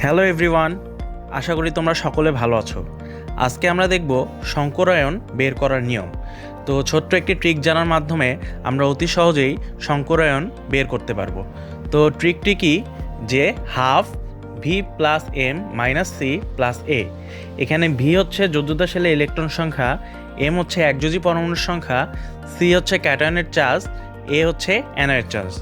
Hello everyone, আশা করি তোমরা সকলে ভালো আছো। আজকে আমরা দেখব সংকরায়ন বের করার নিয়ম। তো ছোট্ট একটি ট্রিক জানার মাধ্যমে আমরা অতি সহজেই সংকরায়ন বের করতে পারবো। তো ট্রিকটি কি, যে half V plus M minus C plus A. এখানে ভি হচ্ছে যোজ্যতা সেলে ইলেকট্রন সংখ্যা, এম হচ্ছে একযোজী পরমাণুর সংখ্যা, সি হচ্ছে ক্যাটায়নের চার্জ, এ হচ্ছে অ্যানায়নের চার্জ।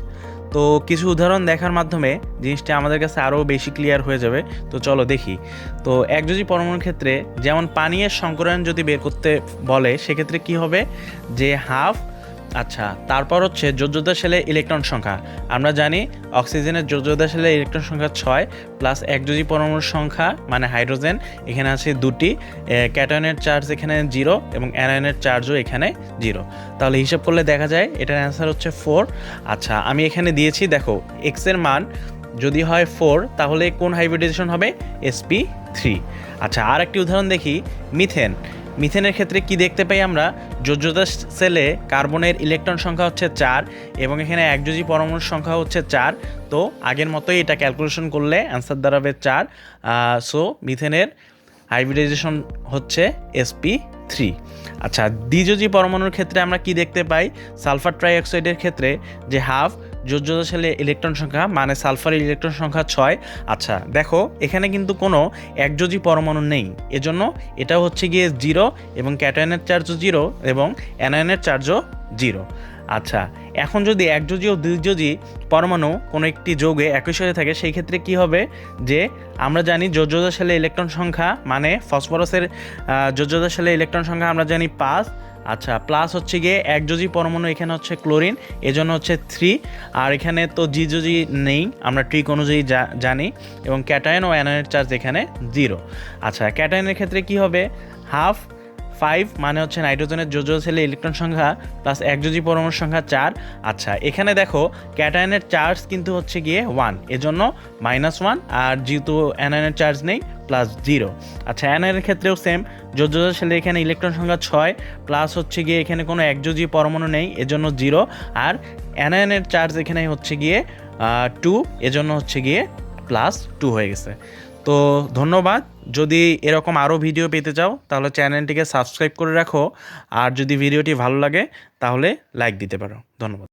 তো কিছু উদাহরণ দেখার মাধ্যমে জিনিসটা আমাদের কাছে আরও বেশি ক্লিয়ার হয়ে যাবে। তো চলো দেখি। তো একযোজী পরমাণুর ক্ষেত্রে যেমন পানীয়ের সংকরায়ন যদি বের করতে বলে সেক্ষেত্রে কি হবে, যে হাফ, আচ্ছা তারপর হচ্ছে যোজ্যতা সেলে ইলেকট্রন সংখ্যা। আমরা জানি অক্সিজেনের যোজ্যতা সেলে ইলেকট্রন সংখ্যা 6 প্লাস একযোজী পরমাণুর সংখ্যা মানে হাইড্রোজেন এখানে আছে 2টি, ক্যাটায়নের চার্জ এখানে 0 এবং অ্যানায়নের চার্জও এখানে 0। তাহলে হিসাব করলে দেখা যায় এটার অ্যান্সার হচ্ছে 4। আচ্ছা আমি এখানে দিয়েছি, দেখো এক্স এর মান যদি হয় 4 তাহলে কোন হাইব্রিডাইজেশন হবে, sp3। আচ্ছা আর একটি উদাহরণ দেখি, মিথেন। মিথেনের ক্ষেত্রে কি দেখতে পাই আমরা, যোজ্যতা সেলে কার্বনের ইলেকট্রন সংখ্যা হচ্ছে 4 এবং এখানে একযোজী পরমাণুর সংখ্যা হচ্ছে 4। তো আগের মতোই এটা ক্যালকুলেশন করলে অ্যান্সার দাঁড়াবে 4। সো মিথেনের হাইব্রিডাইজেশন হচ্ছে sp3। আচ্ছা দ্বিযোজী পরমাণুর ক্ষেত্রে আমরা কি দেখতে পাই, সালফার ট্রাইঅক্সাইডের ক্ষেত্রে যে হাফ যোজ্যতা সেলে ইলেকট্রন সংখ্যা মানে সালফারের ইলেকট্রন সংখ্যা 6। আচ্ছা দেখো এখানে কিন্তু কোনো একযোজী পরমাণু নেই, এজন্য এটা হচ্ছে গিয়ে 0 এবং ক্যাটায়নের চার্জও 0 এবং অ্যানায়নের চার্জও 0। আচ্ছা এখন যদি একযোজী ও দ্বিযোজী পরমাণু কোনো একটি যৌগে একই সাথে থাকে সেই ক্ষেত্রে কি হবে, যে আমরা জানি যোজ্যতা সেলে ইলেকট্রন সংখ্যা মানে ফসফরাসের যোজ্যতা সেলে ইলেকট্রন সংখ্যা আমরা জানি 5। আচ্ছা প্লাস হচ্ছে গিয়ে একযোজী পরমাণু এখানে হচ্ছে ক্লোরিন, এজন্য হচ্ছে 3। আর এখানে তো দ্বিযোজী নেই, আমরা ট্রিক অনুযায়ী জানি, এবং ক্যাটায়ন ও অ্যানায়নের চার্জ এখানে 0। আচ্ছা ক্যাটায়নের ক্ষেত্রে কি হবে, হাফ 5 মানে হচ্ছে নাইট্রোজেনের যোজ্যতা সেলে ইলেকট্রন সংখ্যা প্লাস একযোজী পরমাণুর সংখ্যা 4। আচ্ছা এখানে দেখো ক্যাটায়নের চার্জ কিন্তু হচ্ছে গিয়ে 1, এজন্য -1, আর যেহেতু অ্যানায়নের চার্জ নেই প্লাস 0। আচ্ছা অ্যানায়নের ক্ষেত্রেও সেম, যোজ্যতা সেলে এখানে ইলেকট্রন সংখ্যা 6 প্লাস হচ্ছে গিয়ে এখানে কোনো একযোজী পরমাণু নেই এজন্য 0, আর অ্যানায়নের চার্জ এখানে হচ্ছে গিয়ে 2, এজন্য হচ্ছে গিয়ে +2 হয়ে গেছে। তো ধন্যবাদ। যদি এরকম আরও ভিডিও পেতে চাও তাহলে চ্যানেলটিকে সাবস্ক্রাইব করে রাখো, আর যদি ভিডিওটি ভালো লাগে তাহলে লাইক দিতে পারো। ধন্যবাদ।